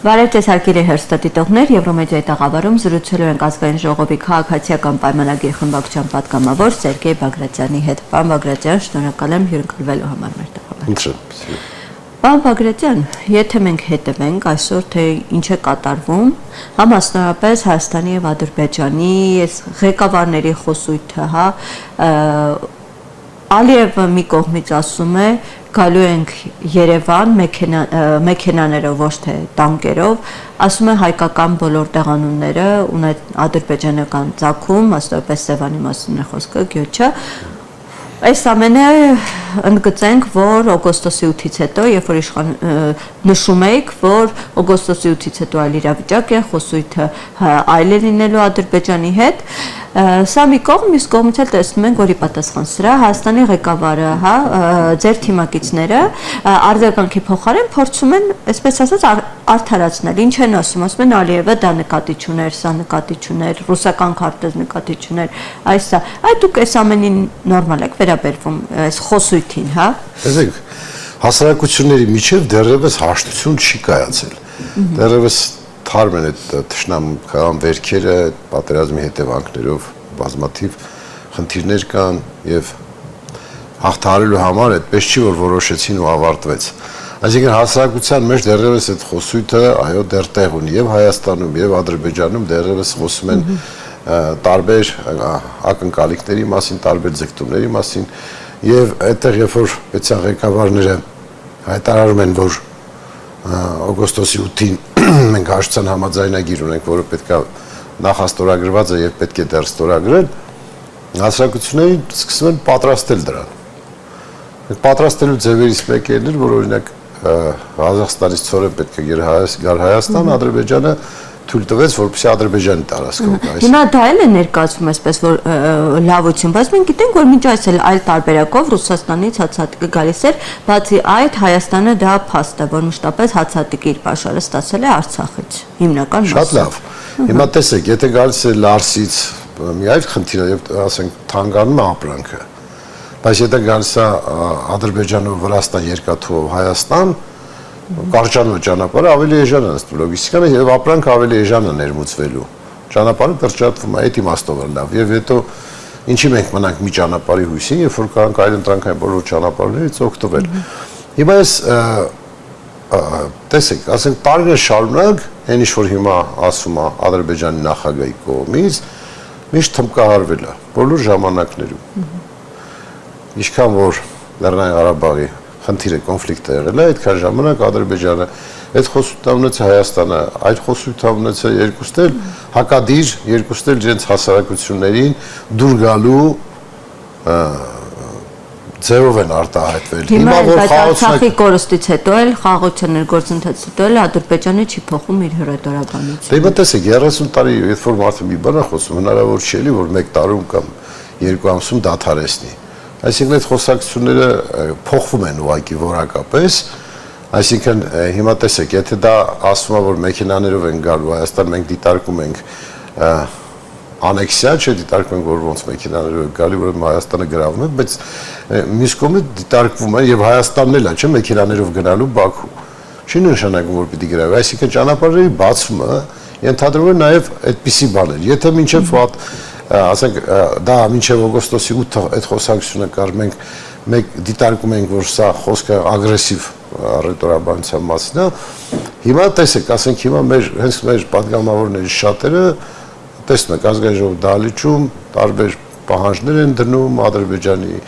Բարև ձեզ հարգելի հեռուստադիտողներ, Եվրոմեդիայի տաղավարում զրուցելու ենք ազգային ժողովի քաղաքացիական պայմանագիր խմբակցության պատգամավոր Սերգեյ Բագրատյանի հետ։ Պարոն Բագրատյան, շնորհակալ եմ հյուրընկալվելու համար մեր տաղավարում։ Պարոն Բագրատյան, եթե մենք հետևենք այսօր թե ինչ է կատարվում, համասնորապես Հայաստանի եւ Ադրբեջանի ղեկավարների խոսույթը, Ալիևը մի կողմից ասում է, գալու ենք Երևան մեքենաներով, ոչ թե տանկերով, ասում է հայկական բոլոր տեղանունները ադրբեջանական ծագում, մասնավորապես Սևանի մասին է խոսքը, Գյոչը, այս ամենը ընդգծենք, որ օգոստոսի 8-ից հետո, երբ որ նշում եք, որ օգոստոսի 8-ից հետո այլ իրավիճակ է, խոսույթը այլ է լինելու Ադրբեջանի հետ, սա մի կողմ, մյուս կողմից էլ տեսնում ենք, որ ի պատասխան սրա Հայաստանի ղեկավարը, ձեր թիմակիցները արձագանքի փոխարեն փորձում են, այսպես ասած, արդարացնել, ինչ են ասում են Ալիևը դա նկատի չուներ, սա նկատի չուներ, ռուսական քարտեզ նկատի չուներ, այսա, այդ դուք այս ամենին նորմալ եք վերաբերվում այս խոսույթին, հա։ Տեսեք, հասարակությունների միջև դեռևս հաշտություն չի կայացել։ Դեռևս թարմ են այդ թշնամական վերքերը, պատերազմի հետևանքներով բազմաթիվ խնդիրներ կան եւ հաղթահարելու համար այդպես չի որ որոշեցին ու ավարտվեց։ Այսինքն հասարակության մեջ դեռևս այդ խոսույթը այո դեռ տեղ ունի եւ Հայաստանում եւ Ադրբեջանում դեռևս խոսում են տարբեր ակնկալիքների մասին, տարբեր ձգտումների մասին եւ այդտեղ երբ որ պետության ղեկավարները հայտարարում են որ օգոստոսի 8-ին մենք հաշտության համաձայնագիր ունենք, որը պետք է նախաստորագրված է եւ պետք է դեռ ստորագրել, հասարակություններին սկսում են պատրաստել դրան։ Պատրաստելու ձևերից մեկը էր, որ օրինակ Ղազախստանից ցորեն պետք է գար Հայաստան, Ադրբեջանը թույլ տվեց, որպեսզի Ադրբեջանի տարածքում գա։ Հիմա դա էլ է ներկայացվում այսպես որ լավություն, բայց մենք գիտենք որ մինչ այս էլ այլ տարբերակով Ռուսաստանից հացահատիկը գալիս էր, բացի այդ Հայաստանը դա փաստ է, որ մշտապես հացահատիկի իր պաշարը ստացել է Արցախից, հիմնական մասը։ Շատ լավ։ Հիմա տեսեք, եթե գալիս է Լարսից, մի այլ խնդիր է, եւ ասենք թանգարանում է ապրանքը, բայց եթե գալիս է Ադրբեջանով Վրաստան երկաթուղով Հայաստան, կարճանում է ճանապարհը ավելի էժան է լոգիստիկան եւ ապրանքը ավելի էժան է ներմուծվելու։ Ճանապարհը կրճատվում է, այդ իմաստով է լավ։ Եվ հետո ինչի մենք մնանք մի ճանապարհի հույսին, երբ որ կարող այլ ընտրանքային բոլոր ճանապարհներից օգտվել։ Հիմա այս տեսեք, ասենք տարիներ շարունակ, այն ինչ որ հիմա ասում է Ադրբեջանի նախագահի կողմից, միշտ թմկահարվել է բոլոր ժամանակներում։ Ինչքան որ Լեռնային Ղարաբաղի խնդիրը կոնֆլիկտը եղել է, այդքան ժամանակ Ադրբեջանը այդ խոսույթը ունեցել Հայաստանը, այդ խոսույթը ունեցել երկուստ էլ հակադիր, երկուստ էլ իրենց հասարակություններին դուր գալու ձևով են արտահայտվել։ Հիմա որ Արցախի կորստից հետո էլ խաղաղության ներգործընթացից հետո էլ Ադրբեջանը չի փոխում իր հրետորաբանությունը։ Դե հիմա տեսեք 30 տարի երբ որ մարդը մի բան է խոսում, հնարավոր չէ էլի որ 1 տարում կամ 2 ամսում դադարեցնի։ Այսինքն այդ խոսակցությունները փոխվում են ուղղակի որակապես, այսինքն հիմա տեսեք, եթե դա ասվում է, որ մեքենաներով են գալու Հայաստան, մենք դիտարկում ենք անեքսիա, չէ, դիտարկում ենք, որ ոնց մեքենաներով են գալի, որ Հայաստանը գրավում է, բայց մյուս կողմից դիտարկվում է եւ Հայաստանն էլ է, չէ, մեքենաներով գնալու Բաքու։ Չի նշանակում, որ պիտի գրավի, այսինքն ճանապարհների բացումը ենթադրում է նաեւ այդպիսի բաներ։ Եթե մինչեւ ասենք դա մինչև օգոստոսի 8-ը այդ խոսակցությունը կար մենք դիտարկում ենք որ սա խոսքը ագրեսիվ ռետորաբանության մասին է հիմա տեսեք ասենք հիմա հենց մեր պատգամավորների շատերը տեսնում եք ազգային ժողովի դահլիճում տարբեր պահանջներ են դնում Ադրբեջանի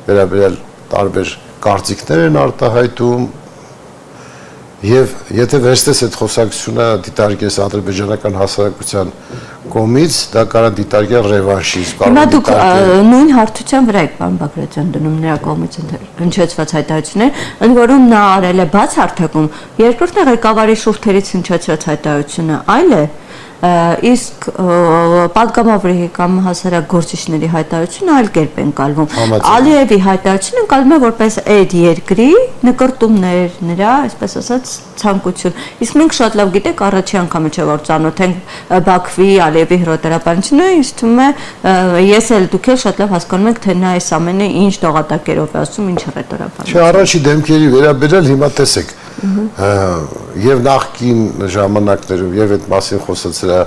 վերաբերյալ տարբեր կարծիքներ են արտահայտում եւ եթե վերստես այդ խոսակցությունը դիտարկես ադրբեջանական հասարակության կողմից դա կարող դիտարկել ռևանշիզմ Հիմա դուք նույն հարթության վրա եք պարոն Բագրատյան դնում նրա կողմից հնչեցված հայտարարություններ, ընդ որում նա արել է բաց հարթակում, երկրորդն է ղեկավարի շուրթերից հնչեցված հայտարարությունը այլ է իսկ պատգամավորի կամ հասարակ գործիչների հայտարարությունը այլ կերպ են կալվում Ալիևի հայտարարությունը կալվում է որպես այդ երկրի նկարտումներ նրա այսպես ասած ցանկություն իսկ մենք շատ լավ գիտենք առաջի անգամը չէ որ ծանոթ ենք Բաքվի Ալիևի հրետորաբանությունը ինձ թվում է ես էլ դուք էլ շատ լավ հասկանում եք թե նա այս ամենը ինչ դողատակերով է ասում ինչ հրետորաբանություն Չէ առաջի դեմքերի վերաբերյալ հիմա տեսեք Եվ նախկին ժամանակներում եւ այդ մասին խոսեցել է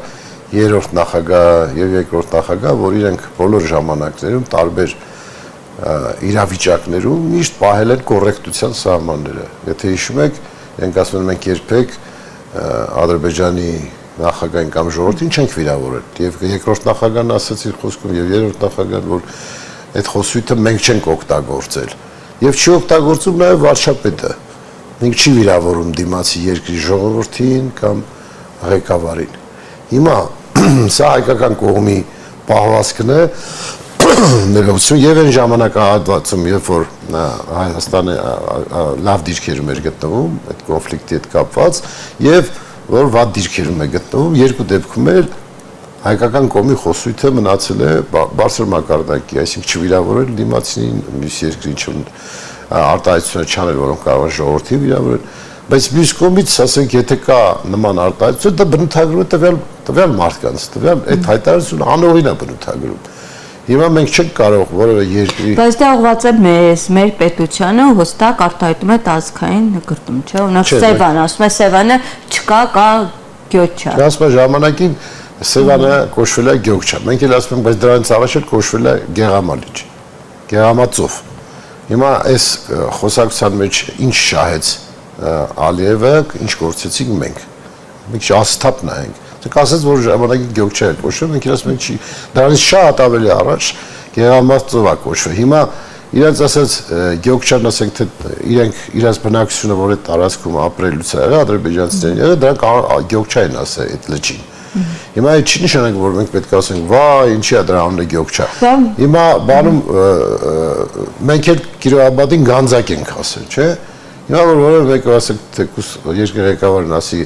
երրորդ նախագահ եւ երկրորդ նախագահ, որ իրենք բոլոր ժամանակներում տարբեր իրավիճակներում միշտ պահել են կոռեկտության սահմանները։ Եթե հիշում եք, մենք ասում ենք մենք երբեք Ադրբեջանի նախագահին կամ ժողովրդին չենք վիրավորել։ Եվ երկրորդ նախագահն ասաց իր խոսքում եւ երրորդ նախագահն, որ այդ խոսույթը մենք չենք օգտագործել։ Եվ չի օգտագործում նաեւ վարչապետը։ Մենք չի վիրավորում դիմացի երկրի ժողովրդին կամ ղեկավարին։ Հիմա սա հայկական կողմի պահվածքն է ներողություն եւ այն ժամանակահատվածում, երբ որ Հայաստանը լավ դիրքերում էր գտնվում այդ կոնֆլիկտի հետ կապված եւ որ վատ դիրքերում է գտնվում, երկու դեպքում էլ հայկական կողմի խոսույթը մնացել է բարձր մակարդակի, այսինքն չվիրավորել դիմացին, մյուս երկրին արտահայտությունը չանել, որոնք կարող են ժողովրդի վիրավորել, բայց մյուս կողմից, ասենք, եթե կա նման արտահայտություն, դա բնութագրում է տվյալ մարդկանց, տվյալ այդ հայտարարությունը անողին է բնութագրում։ Հիմա մենք չենք կարող որևէ երկրի Բայց դա ուղղված է մեր պետությանը հստակ արտահայտում է տարածքային նկրտում, չէ՞։ Օրինակ Սևան, ասում է Սևանը չկա, կա Գյոչա։ Ասում է ժամանակին Սևանը կոչվել է Գյոչա։ Մենք էլ ասում ենք, բայց դրանից առաջ էլ կոչվել է Գեղամալիչ, Գեղամածով։ Հիմա այս խոսակցության մեջ ինչ շահեց Ալիևը, ինչ գործեցինք մենք։ Մենք չաստապ նայենք։ Դուք ասած, որ ժամանակի Գյոչա է կոչվել, մենք ասում ենք չի, դրանից շատ ավելի առաջ Գեղամածով է կոչվել։ Հիմա իրենց ասած Գյոչան ասենք թե իրենք իրաց բնակչությունը, որ այդ տարածքում ապրելուց է եղել, ադրբեջանցիներն եղել, դրանք Գյոչա են ասել այդ լճին։ Հիմա այդ չի նշանակում, որ մենք պետք է ասենք, վայ, ինչի է դրա անունը Գյոչա։ Հիմա բանում մենք էլ Կիրովաբադին Գանձակ ենք ասել, չէ՞։ Հիմա որ որևէ մեկը ասենք, թեկուզ երկրի ղեկավարն ասի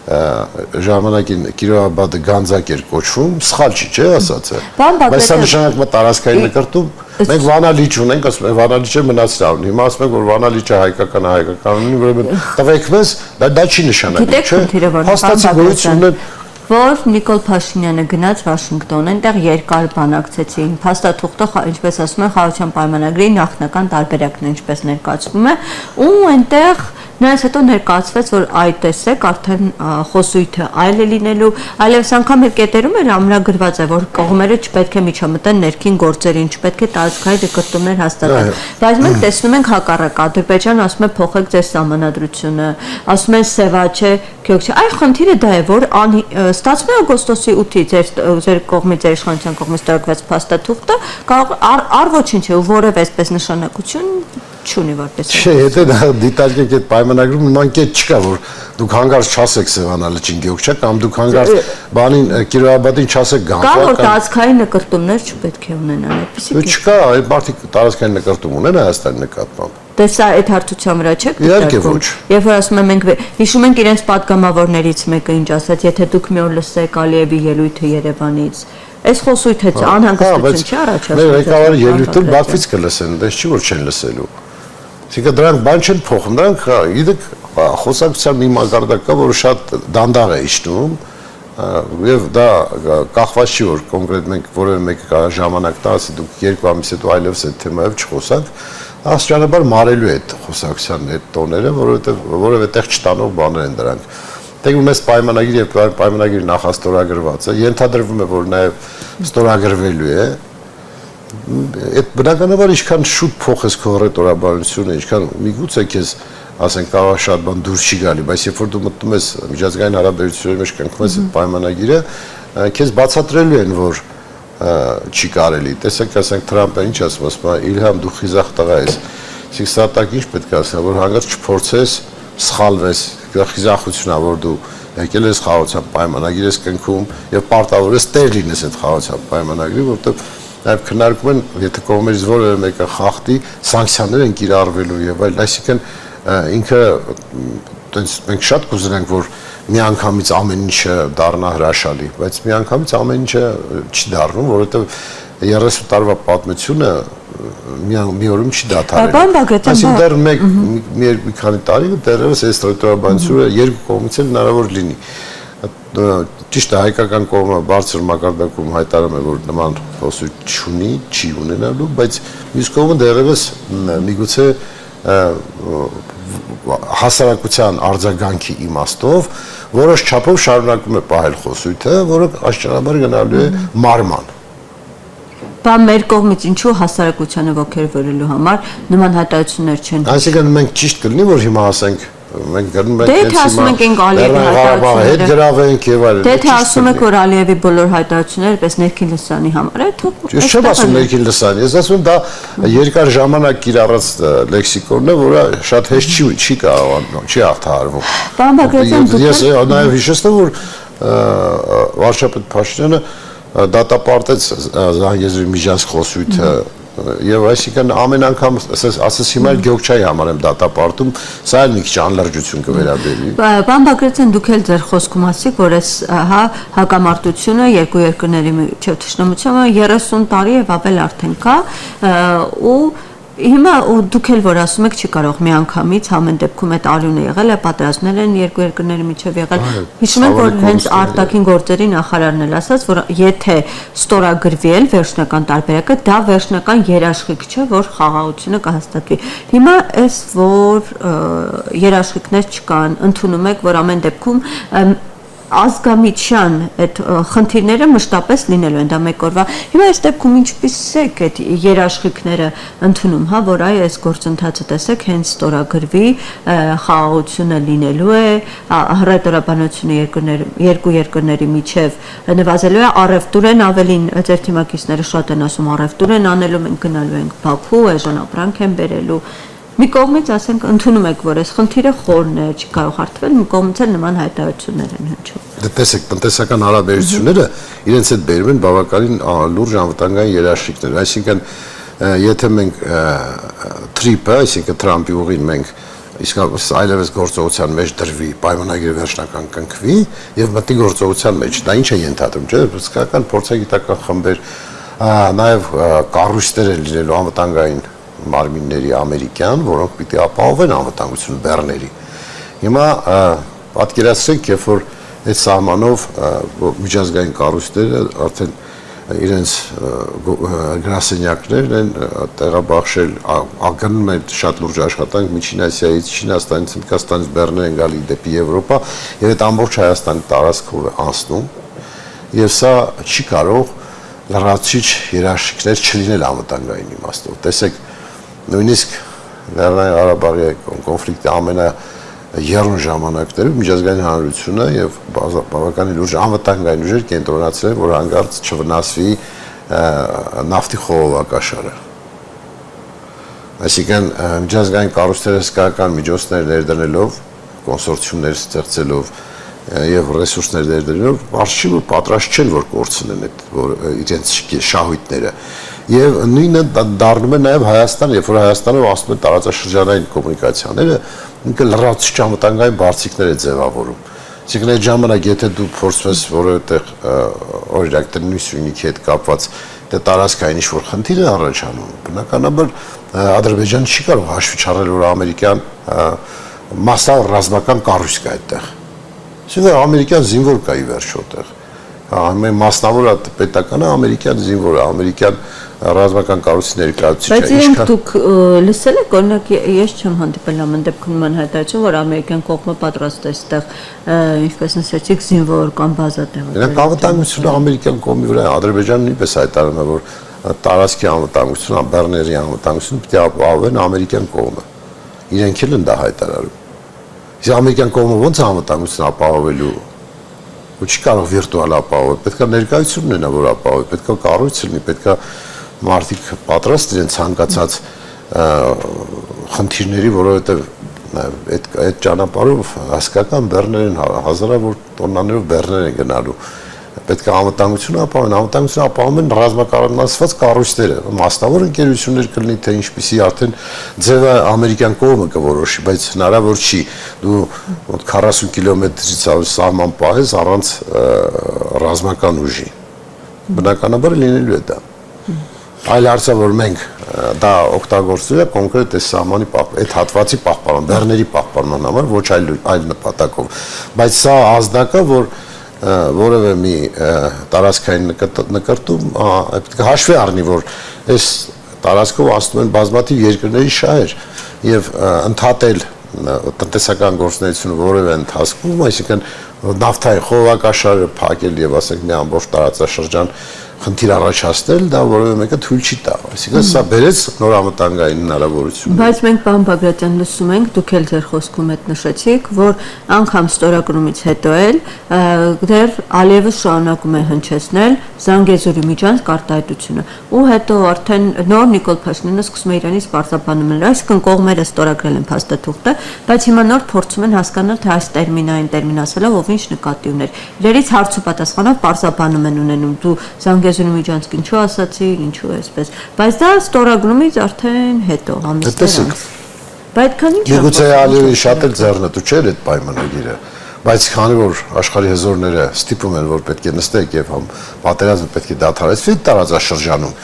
ժամանակին Կիրովաբադը Գանձակ էր կոչվում, սխալ չի, չէ՞ ասածը։ Բայց սա նշանակում է տարածքային նկրտում։ Մենք Վանալիչ ունենք, ասում ենք Վանալիչը մնացել։ Հիմա ասում ենք, որ Վանալիչը հայկական է, հայկական ունի, ուրեմն տվեք մեզ, դա չի նշանակում, չէ՞։ Հաստատի գոյություն ունեն որ Նիկոլ Փաշինյանը գնաց Վաշինգտոն, այնտեղ երկար բանակցեցին, փաստաթուղթը, ինչպես ասում են, խաղաղության պայմանագրի նախնական տարբերակն է, ինչպես ներկայացվում է, ու այնտեղ նրանց հետո ներկայացվեց, որ այ տեսեք, արդեն խոսույթը այլ է լինելու, այլևս անգամ էլ կետերում էլ ամրագրված է, որ կողմերը չպետք է միջամտեն ներքին գործերին, չպետք է տարածքային նկրտումներ հաստատեն։ Բայց մենք տեսնում ենք հակառակ, Ադրբեջանը ասում է փոխեք ձեր սահմանադրությունը, ասում են Սևա չէ, Գյոչա։ Այ խնդիրը դա է, որ ստացվում է օգոստոսի 8-ից ձեր կողմից, ձեր իշխանության կողմից տարածված փաստաթուղթը կարող առ ոչինչ է ու որևէ այսպես նշանակություն չունի որպես։ Չէ, եթե դա դիտարկեք այդ պայմանագրում նման կետ չկա, որ դուք հանգարց չասեք Սևանալիչին Գյոչա կամ դուք հանգարց բանին Կիրովաբադին չասեք Գանձակ։ Կա որ տարածքային նկրտումներ չպետք է ունենան այդպեսի։ Չկա, այդ մարդիկ տարածքային նկրտում ունեն Հայաստանի նկատմամբ։ Դե սա այդ հարցության վրա չեք դիտարկում։ Երբ որ ասում եմ մենք հիշում ենք իրենց պատգամավորներից մեկը ինչ ասաց, եթե դուք մի օր լսեք Ալիևի ելույթը Երևանից, այս խոսույթը անհանգստություն չի առաջացնում։ Մեր ղեկավարի ելույթը Բաքվից կլսեն, դες չի որ չեն լսելու։ Այսինքն դրանք բան չեն փոխում, դրանք գիտեք խոսակցության մի մակարդակ կա, որը շատ դանդաղ է իջնում, եւ դա կախված չի որ կոնկրետ մենք որևէ մեկը ժամանակ տա, ասի դուք երկու ամիս հետո այլևս այդ թեմայով չխոսանք, աստիճանաբար մարելու է այդ խոսակցության այդ տոները, որովհետեւ որևէ տեղ չտանող բաներ են դրանք։ Դե մեզ պայմանագիր եւ պայմանագիրը նախաստորագրված է, ենթադրվում է որ նաեւ ստորագրվելու է։ Այդ բնականաբար ինչքան շուտ փոխես քո ռետորաբանությունը, ինչքան միգուցե քեզ ասենք կարող շատ բան դուրս չի գալի, բայց երբ որ դու մտնում ես միջազգային հարաբերությունների մեջ կնքում ես այդ պայմանագիրը, քեզ բացատրելու են որ չի կարելի։ Տեսեք, ասենք Թրամփը ինչ ասում է, Իլհամ դու խիզախ տղա ես։ Իսկ սատակ ինչ պետք է ասեմ, որ հանգած չփորձես, սխալվես, խիզախությունա որ դու եկել ես խաղաղության պայմանագիր ես կնքում եւ պարտավոր ես տեր լինես այդ խաղաղության պայմանագրի, որովհետեւ Նաև քննարկում են, եթե կողմերից որևէ մեկը խախտի, սանկցիաներ են կիրառվելու եւ այլ, այսինքն ինքը մենք շատ կուզենանք, որ միանգամից ամեն ինչը դառնա հրաշալի, բայց միանգամից ամեն ինչը չի դառնում, որովհետեւ 30 տարվա պատմությունը մի օրում չի դադարել։ Այսինքն դեռ մի քանի տարի դեռևս այս ռետորաբանությունը երկու կողմից էլ հնարավոր լինի։ Ճիշտ է, հայկական կողմը բարձր մակարդակում հայտարարում է, որ նման խոսույթ չունի, չի ունենալու, բայց մյուս կողմը դեռևս միգուցե հասարակության արձագանքի իմաստով որոշ չափով շարունակում է պահել խոսույթը, որը աշճանաբար գնալու է մարման։ Բան մեր կողմից ինչու հասարակությանը ոգևորելու համար նման հայտարարություններ չեն։ Այսինքն մենք ճիշտ կլինի, որ հիմա ասենք մենք գնում ենք հենց հիմա հետ գրավենք եւ այլն։ Դե թե ասում եք, որ Ալիևի բոլոր հայտարարությունները պես ներքին լսանի համար է, թող։ Ես չեմ ասում ներքին լսանի, ես ասում դա երկար ժամանակ կիրառած լեքսիկոնն է, որը շատ հեշտ չի կարողանում, չի հաղթահարվում։ Պարոն Բագրատյան, դուք ես նաեւ հիշեցնում, որ վարչապետ Փաշինյանը դատապարտեց Զանգեզուրի միջանցք խոսույթը եւ այսինքն ամեն անգամ ասես հիմա Գյոկչայի համար եմ դատապարտում, սա էլ մի քիչ անլրջություն կվերաբերի։ Պարոն Բագրատյան, դուք էլ ձեր խոսքում ասիք, որ այս հակամարտությունը երկու երկրների միջև ճշտամությունը 30 տարի եւ ավել արդեն կա ու հիմա դուք էլ որ ասում եք չի կարող միանգամից ամեն դեպքում այդ արյունը եղել է, պատերազմներ են երկու երկրների միջև եղել։ Հիշում եք, որ հենց արտաքին գործերի նախարարն էլ ասաց, որ եթե ստորագրվի էլ վերջնական տարբերակը, դա վերջնական երաշխիք չէ, որ խաղաղությունը կհաստատվի։ Հիմա այս որ երաշխիքներ չկան, ընդունում եք, որ ամեն դեպքում ազգամիջյան այդ խնդիրները մշտապես լինելու են, դա մեկ օրվա։ Հիմա այս դեպքում ինչպես եք այդ երաշխիքները ընդունում, հա, որ այ այս գործընթացը տեսեք հենց ստորագրվի, խաղաղությունը լինելու է, հռետորաբանությունը երկու երկրների միջև նվազելու է, առևտուր են ավելին ձեր թիմակիցները շատ են ասում առևտուր են անելու, մենք գնալու ենք Բաքու, էժան ապրանք են բերելու։ Մի կողմից ասենք ընդունում եք, որ այս խնդիրը խորն է, չի կարող հարթվել, մի կողմից էլ նման հայտարարություններ են հնչում։ Դե տեսեք, տնտեսական հարաբերությունները իրենց հետ բերում են բավականին լուրջ անվտանգային երաշխիքներ, այսինքն եթե մենք թրիպը, այսինքն Թրամփի ուղին մենք իսկապես այլևս գործողության մեջ դրվի, պայմանագիրը վերջնական կնքվի եւ մտնի գործողության մեջ, դա ինչ է ենթադրում, չէ՞, հսկական փորձագիտական խմբեր, նաեւ կառույցներ են լինելու անվտանգային մարմինների ամերիկյան, որոնք պիտի ապահովեն անվտանգությունը բեռների։ Հիմա պատկերացրեք, երբ որ այդ սահմանով միջազգային կառույցները արդեն իրենց գրասենյակներն են տեղաբաշխել, ագնում են շատ լուրջ աշխատանք Միջին Ասիայից, Չինաստանից, Հնդկաստանից բեռներ են գալի դեպի Եվրոպա եւ այդ ամբողջ Հայաստանի տարածքով է անցնում եւ սա չի կարող լրացուցիչ երաշխիքներ չլինել անվտանգային իմաստով։ Տեսեք, նույնիսկ Լեռնային Ղարաբաղի կոնֆլիկտի ամենաեռուն ժամանակներում միջազգային հանրությունը եւ բավականին լուրջ անվտանգային ուժեր կենտրոնացրել, որ հանկարծ չվնասվի նավթի խողովակաշարը։ Այսինքն միջազգային կառույցները հսկայական միջոցներ ներդնելով, կոնսորցիումներ ստեղծելով եւ ռեսուրսներ ներդնելով, արժի որ պատրաստ չեն որ կորցնեն այդ որ իրենց շահույթները։ Եվ նույնը դառնում է նաև Հայաստան, երբ որ Հայաստանով ասում են տարածաշրջանային կոմունիկացիաները, ինքը լրացուցիչ անվտանգային բարձիկներ է ձևավորում։ Այսինքն այդ ժամանակ եթե դու փորձում ես որևէ օրինակ տնի Սյունիքի հետ կապված դե տարածքային ինչ-որ խնդիր է առաջանում, բնականաբար Ադրբեջանը չի կարող հաշվի չառնել, որ ամերիկյան մասսալ ռազմական կառույց կա այդտեղ։ Այսինքն ամերիկյան զինվոր կա ի վերջո այդտեղ։ Ամեն մասնավորը պետական է, ամերիկյան զինվորը, ամերիկյան ռազմական կառույցի ներկայացուցիչը։ Բայց իրենք դուք լսել եք, օրինակ ես չեմ հանդիպել ամեն դեպքում նման հայտարարություն, որ ամերիկյան կողմը պատրաստ է այստեղ, ինչպես նշեցիք, զինվոր կամ բազա տեղադրել։ Նրանք անվտանգությունը ամերիկյան կողմի վրա, Ադրբեջանը նույնպես հայտարարում է, որ տարածքի անվտանգությունը, բեռների անվտանգությունը պիտի ապահովեն ամերիկյան կողմը։ Իրենք էլ են դա հայտարարում։ Իսկ ամերիկյան կողմը ո՞նց է անվտանգությունը ապահովելու։ Ու չի կարող վիրտուալ ապահովել, պետք է ներկայություն ունենա, որ ապահովի, պետք է կառույց լինի, պետք է մարդիկ պատրաստ իրեն ցանկացած խնդիրների, որովհետև այդ ճանապարհով հասկական բեռներ են, հազարավոր տոննաներով բեռներ են գնալու։ Պետք է անվտանգությունը ապահովեն, անվտանգությունը ապահովում են ռազմակառուցված կառույցները, մասնավոր ընկերություններ կլինի, թե ինչպիսի արդեն ձևը ամերիկյան կողմը կորոշի, բայց հնարավոր չի դու 40 կիլոմետրից սահման պահես առանց ռազմական ուժի։ Բնականաբար լինելու է դա։ Այլ հարցը, որ մենք դա օգտագործել է կոնկրետ այս սահմանի այդ հատվածի պահպանման, բեռների պահպանման համար, ոչ այլ նպատակով։ Բայց սա ազդակ է, որ որևէ մի տարածքային նկարտում պետք է հաշվի առնի, որ այս տարածքով ասում են բազմաթիվ երկրների շահեր եւ ընդհատել տնտեսական գործունեությունը որևէ ընթացքում, այսինքն նավթային խողովակաշարը փակել եւ ասենք մի ամբողջ տարածաշրջան խնդիր առաջացնել, դա որևէ մեկը թույլ չի տա։ Այսինքն սա բերեց նորամտանգային հնարավորություն։ Բայց մենք պարոն Բագրատյան լսում ենք, դուք էլ ձեր խոսքում եք նշեցիք, որ անգամ ստորագրումից հետո էլ դեռ Ալիևը շարունակում է հնչեցնել Զանգեզուրի միջանցք արտահայտությունը, ու հետո արդեն նոր Նիկոլ Փաշինյանը սկսում է Իրանից պարզաբանել, այսինքն կողմերը ստորագրել են փաստաթուղթը, բայց հիմա նոր փորձում են հասկանալ, թե այս տերմին ասելով ով ինչ նկատի ուներ։ Իրերից հարց ու պատասխանով պարզաբանում են ունենում, դու Զանգեզուրի միջանցք ինչու ասացի, ինչու էսպես, բայց դա ստորագրումից արդեն հետո ամիսներ անց։ Բայց քան ինչ։ Միգուցե Ալիևի շատ էլ ձեռնտու չէր այդ պայմանագիրը, բայց քանի որ աշխարհի հզորները ստիպում են, որ պետք է նստեք եւ պատերազմը պետք է դադարեցվի տարածաշրջանում,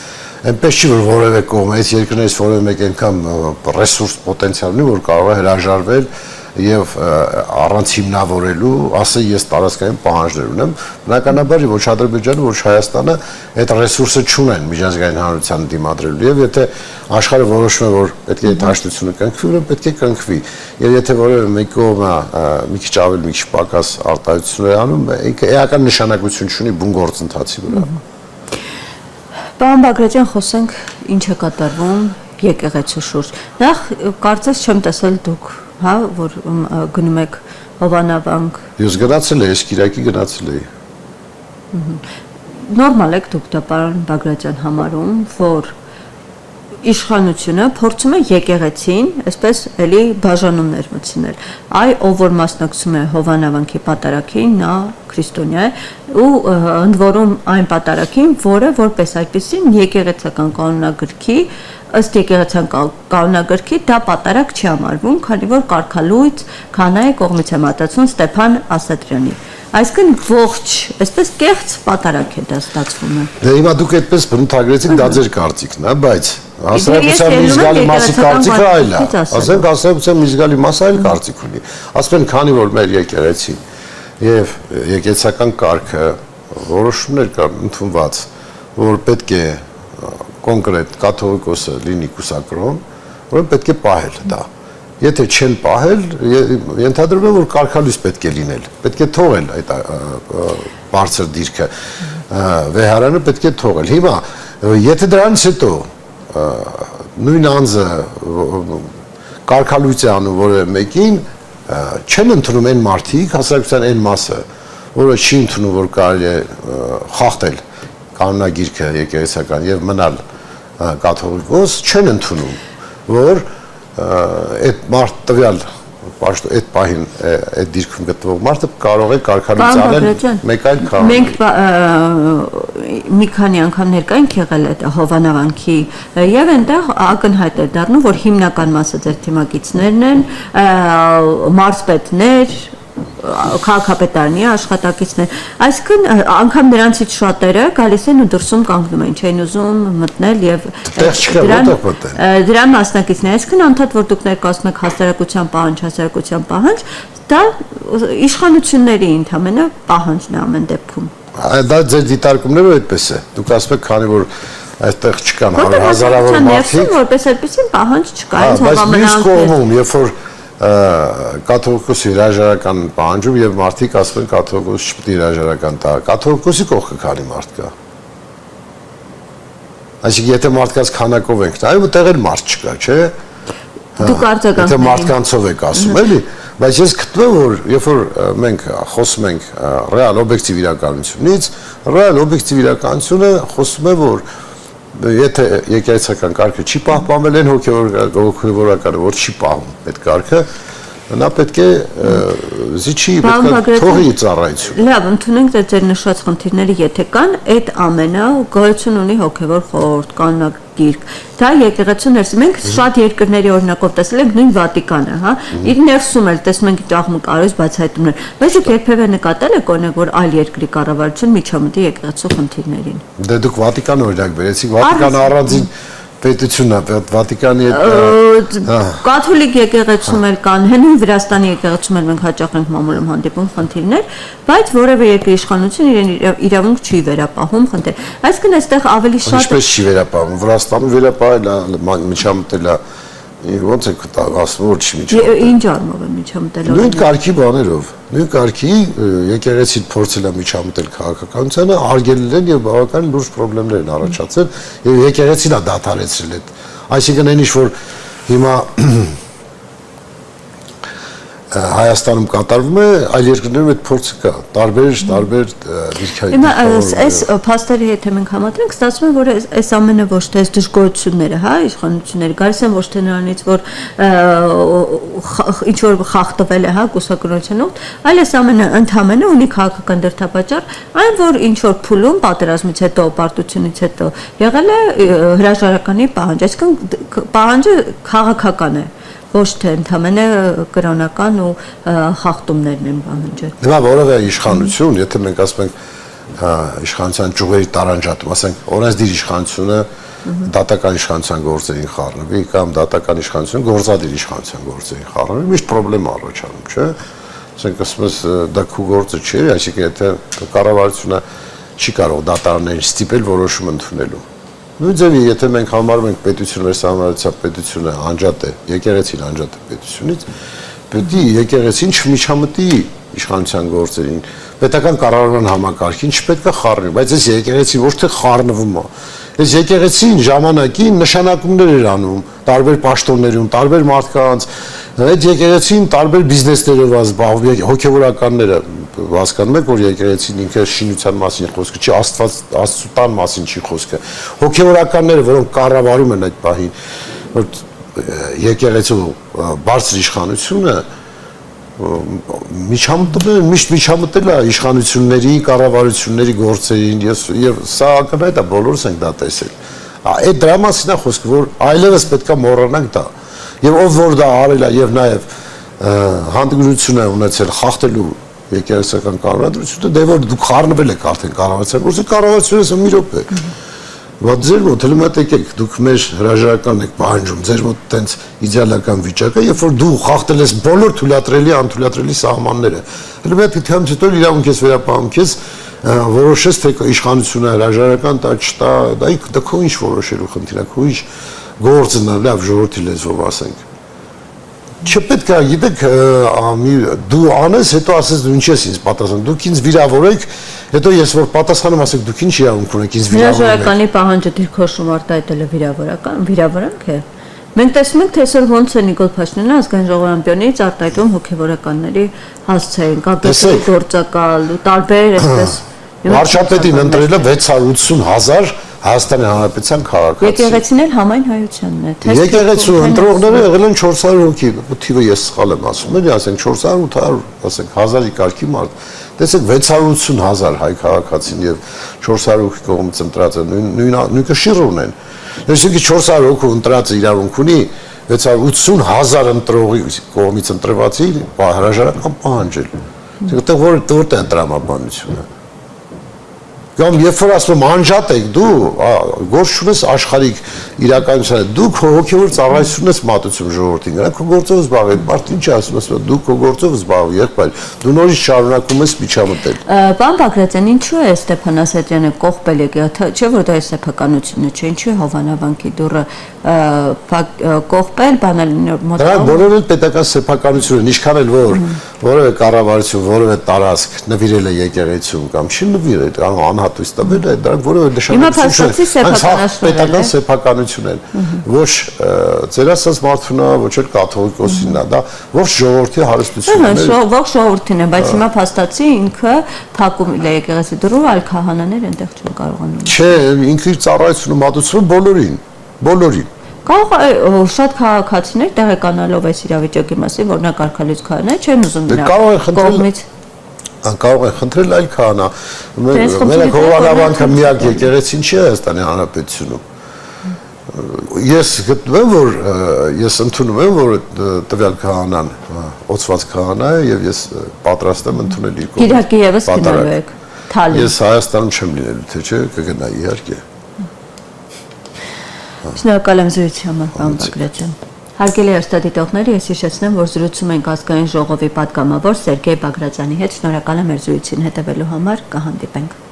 այնպես չի որ որևէ կողմ այս երկրներից որևէ մեկ անգամ ռեսուրս պոտենցիալ ունի, որ կարող է հրաժարվել եւ առանց հիմնավորելու, ասել ես տարածքային պահանջներ ունեմ, բնականաբար ոչ Ադրբեջանը, ոչ Հայաստանը այդ ռեսուրսը չունեն միջազգային հանրությանը դիմադրելու եւ եթե աշխարհը որոշում է, որ պետք է այդ հաշտությունը կնքվի, ուրեմն պետք է կնքվի։ Եվ եթե որևէ մեկ կողմը մի քիչ ավելի, մի քիչ պակաս արտահայտություն է անում, ինքը էական նշանակություն չունի բուն գործընթացի վրա։ Պարոն Բագրատյան, խոսենք ինչ է կատարվում եկեղեցու շուրջ։ Նախ կարծես չեմ տեսել դուք, հա, որ գնում եք Հովանավանք։ Ես գնացել եմ, ես Կիրակի գնացել էի։ Նորմալ եք դուք դա պարոն Բագրատյան համարում, որ իշխանությունը փորձում է եկեղեցին, այսպես էլի բաժանումներ մտցնել։ Այ ով որ մասնակցում է Հովանավանքի պատարագին, նա քրիստոնյա է, ու ընդ որում այն պատարագին, որը որպես այդպեսին եկեղեցական կանոնագրքի, ըստ եկեղեցական կանոնագրքի դա պատարագ չի համարվում, քանի որ կարգալույծ քահանայի կողմից է մատուցվում Ստեփան Ասատրյանի։ Այսինքն ողջ, այսպես կեղծ պատարագ է դա ստացվում է։ Դե հիմա դուք այդպես բնութագրեցիք, դա ձեր կարծիքն է, բայց հասարակության մի զգալի մասի կարծիքը այլ է։ Ասենք հասարակության մի զգալի մասը այլ կարծիք ունի։ Ասում են, քանի որ մեր եկեղեցին եւ եկեղեցական կարգը որոշումներ կան ընդունված, որ պետք է կոնկրետ կաթողիկոսը լինի կուսակրոն, որ պետք է պահել դա։ Եթե չեն պահել, ենթադրվում է, որ կարգալույս պետք է լինել, պետք է թողել այդ բարձր դիրքը, վեհարանը պետք է թողել։ Հիմա, եթե դրանից հետո նույն անձը կարգալույս է անում որևէ մեկին, չեն ընդունում այն մարդիկ, հասարակության այն մասը, որը չի ընդունում, որ կարելի է խախտել կանոնագիրքը եկեղեցական եւ մնալ կաթողիկոս, չեն ընդունում, որ այդ մարդ տվյալ այդ պահին այդ դիրքում գտնվող մարդը կարող է կարգալույս անել մեկ այլ քաղաք։ Մենք մի քանի անգամ ներկա ենք եղել այդ Հովանավանքի եւ այնտեղ ակնհայտ է դառնում, որ հիմնական մասը ձեր թիմակիցներն են, մարզպետներ, քաղաքապետարանի աշխատակիցներ, այսինքն անգամ նրանցից շատերը գալիս են ու դրսում կանգնում են, չեն ուզում մտնել եւ դրան մասնակիցներ, այսինքն անդադ որ դուք ներկայացնում եք հասարակության պահանջ, դա իշխանությունների ընդհանրապես պահանջն է ամեն դեպքում։ Դա ձեր դիտարկումներով այդպես է։ Դուք ասում եք, քանի որ այստեղ չկան հազարավոր մարդիկ, որպես այդպեսին պահանջ չկա, բայց մյուս կողմում, երբ որ կաթողիկոսի հրաժարական պահանջում եւ մարդիկ ասում են կաթողիկոսը չպետք է հրաժարական տա, կաթողիկոսի կողքը քանի մարդ կա։ Այսինքն եթե մարդկանց քանակով ենք նայում, այդտեղ էլ մարդ չկա, չէ՞։ Դուք արձագանքների։ Եթե մարդկանցով եք ասում, էլի, բայց ես գտնում որ երբ որ մենք խոսում ենք ռեալ օբյեկտիվ իրականությունից, ռեալ օբյեկտիվ իրականությունը խոսում է որ եթե եկեղեցական կարգը չի պահպանվել այն հոգևորականը, որ չի պահում այդ կարգը, նա պետք է զիջի, պետք է թողի ծառայություն։ Լավ, ընդունենք թե ձեր նշած խնդիրները եթե կան, այդ ամենը գոյություն ունի հոգևոր խորհուրդ, կանոնագիրք։ Դա եկեղեցու ներսում ենք շատ երկրների օրինակով տեսել ենք նույն Վատիկանը, հա։ Իր ներսում էլ տեսնում ենք աղմուկ արույց բացահայտումներ։ Բայց դուք երբևէ նկատել եք օրինակ որ այլ երկրի կառավարություն միջամտի եկեղեցու խնդիրներին։ Դե դուք Վատիկանը օրինակ վերեցիք, Վատիկանը առանձին պետությունն է, Վատիկանի կաթոլիկ եկեղեցում էլ կան, հենց Վրաստանի եկեղեցում էլ մենք հաճախ ենք մամուլում հանդիպում խնդիրներ, բայց որևէ երկրի իշխանություն իրեն իրավունք չի վերապահում խնդիր։ Այսինքն այստեղ ավելի շատ ինչպես չի վերապահում, Վրաստանում վերապահել, միջամտել է Ոնց է ասում որ չի միջամտել։ Ինչ առումով է միջամտել։ Նույն կարգի բաներով, նույն կարգի եկեղեցին փորձել է միջամտել քաղաքականությանը, արգելել են եւ բավական լուրջ խնդիրներ են առաջացել եւ եկեղեցին է դադարեցրել այդ։ Այսինքն այն ինչ որ հիմա Հայաստանում կատարվում է, այլ երկրներում այդ փորձը կա, տարբեր դիրքային։ Հիմա այս փաստերի հետ մենք համաձայնենք, ստացվում է, որ այս ամենը ոչ թե դժգոհությունները, հա, իշխանությունները գալիս են ոչ թե նրանից, որ ինչ որ խախտվել է, հա, կուսակրությունով, այլ այս ամենը ընդհանրապես ունի քաղաքական դրդապատճառ, այն որ ինչ որ փուլում պատերազմից հետո, պարտությունից հետո եղել է հրաժարականի պահանջ, այսինքն պահանջը քաղաքական է։ Ոչ թե ընդհանրապես կրոնական ու խախտումներն են պահանջել։ Հիմա որևէ իշխանություն, եթե մենք ասում ենք իշխանության ճյուղերի տարանջատում, ասենք օրենսդիր իշխանությունը դատական իշխանության գործերին խառնվի կամ դատական իշխանություն գործադիր իշխանության գործերին խառնվի, միշտ խնդրեմ առաջանում, չէ՞։ Ասենք ասում ես դա քու գործը չէ, այսինքն եթե կառավարությունը չի կարող դատարաններին ստիպել որոշում ընդունելու։ Նույն ձևի, եթե մենք համարում ենք պետությունը վերսահմանացիա պետությունը անջատ է, եկեղեցին անջատ է պետությունից, պետք է եկեղեցին չմիջամտի իշխանության գործերին, պետական կառավարման համակարգին չպետք է խառնվի, բայց այս եկեղեցին ոչ թե խառնվում է, այս եկեղեցին ժամանակին նշանակումներ էր անում տարբեր պաշտոններում, տարբեր մարդկանց, այդ եկեղեցին տարբեր բիզնեսներով զբաղվում, հոգևորականները հասկանում եք, որ եկեղեցին ինքը շինության մասին խոսքը չի, Աստծուտան մասին չի խոսքը, հոգևորականները, որոնք կառավարում են այդ պահին, որ եկեղեցու բարձր իշխանությունը միշտ միջամտել է իշխանությունների, կառավարությունների գործերին եւ սա ակնհայտ է, բոլորս ենք դա տեսել։ Այդ դրա մասին է խոսքը, որ այլևս պետք է մոռանանք դա։ Եվ ով որ դա արել է եւ նաեւ հանդգնություն է ունեցել խախտելու եկեղեցական կառավարությունը, դե որ դուք խառնվել եք արդեն կառավարության, որը կառավարությունը մի րոպե։ Բայց ձեր մոտ հենց մոտ եկեք, դուք մեր հրաժարական եք պահանջում, ձեր մոտ տենց իդեալական վիճակը, երբ որ դու խախտել ես բոլոր թույլատրելի, անթույլատրելի սահմանները։ Հենց մոտ դիտեմ հետո իրավունք ես վերապահում քեզ, որոշես թե իշխանությունը հրաժարական տա չտա, դա քո ինչ որոշելու խնդիր է, քո ինչ գործն է, լավ ժողովրդի լեզվով ասենք։ Չպետք է, գիտեք, դու անես, հետո ասես դու ինչ ես ինձ պատասխանում, դուք ինձ վիրավորեք, հետո ես որ պատասխանում ասեք դուք ինչ իրավունք ունեք ինձ վիրավորել։ Հրաժարականի պահանջը դիրքորոշում արտահայտելը վիրավորանք է։ Մենք տեսնում ենք, թե այսօր ոնց է Նիկոլ Փաշինյանը ազգային ժողովի ամբիոնից արտահայտում հոգևորականների հասցեին, կապիտալ գործակալ ու տարբեր այսպես։ Վարչապետին ընտրելը 680,000 Հայաստանի Հանրապետության քաղաքացի։ Եկեղեցին էլ համայն հայությանն է։ Եկեղեցու ընտրողները եղել են 400 հոգի, թիվը ես սխալ եմ ասում, էլի ասենք 400-800, ասենք 1000-ի կարգի մարդ։ Տեսեք 680,000 հայ քաղաքացին եւ 400 հոգի կողմից ընտրածը նույնքը շիռուն են։ Այսինքն 400 հոգու ընտրածը իրավունք ունի 680,000 ընտրողի կողմից ընտրվածի հրաժարական պահանջել։ Այդտեղ որտեղ է տրամաբանությունը։ Կամ երբ որ ասում անջատ եք դու, գործ չունես աշխարհիկ իրականությանը, դուք հոգևոր ծառայություն ես մատուցում ժողովրդին, նրանք քո գործով զբաղվում, մարդ ինչ ասում ես, դու քո գործով զբաղվում, եղբայր, դու նորից շարունակում ես միջամտել։ Պարոն Բագրատյան, ինչու է Ստեփան Ասատրյանը կողպել եկեղեցի, չէ՞ որ դա է սեփականությունը, չէ՞, ինչու է Հովանավանքի դուռը կողպել, բանալին մոտ։ Դրանք բոլորը պետական սեփականություն են, ինչքան էլ որ որևէ կառավարություն, որևէ տարածք նվիրել է եկեղեցուն կամ չի նվիրել, կամ անհատույց տվել է, դրանք որևէ նշանակություն պետական սեփականություն են։ Ոչ ձեր ասած մարդուն է, ոչ էլ կաթողիկոսին է, դա ոչ ժողովրդի հարստությունն է։ Ողջ ժողովրդին է, բայց հիմա փաստացի ինքը փակում է եկեղեցի դուռը, այլ քահանաներ այնտեղ չեն կարողանում։ Չէ, ինքը իր ծառայությունը մատուցում բոլորին։ Կարող է շատ քաղաքացիներ տեղեկանալով այս իրավիճակի մասին, որ նա կարգալից քահանա, չեն ուզում նրա կողմից։ Կարող է խնդրել այլ քահանա։ Մենակ Հովանավանքը միակ եկեղեցին չի Հայաստանի Հանրապետությունում։ Ես գտնում եմ, որ ես ընդունում եմ, որ տվյալ քահանան օծված քահանա է եւ ես պատրաստ եմ ընդունել իր կողմից։ Իրաքի եւս գնալու եք Թալին։ Ես Հայաստանում չեմ լինելու, թե չէ, կգնայի իհարկե։ Շնորհակալ եմ զրույցի համար, պարոն Բագրատյան։ Հարգելի հեռուստադիտողներ, ես հիշեցնեմ, որ զրուցում ենք ազգային ժողովի պատգամավոր Սերգեյ Բագրատյանի հետ։ Շնորհակալ եմ մեր զրույցին հետևելու համար, կհանդիպենք։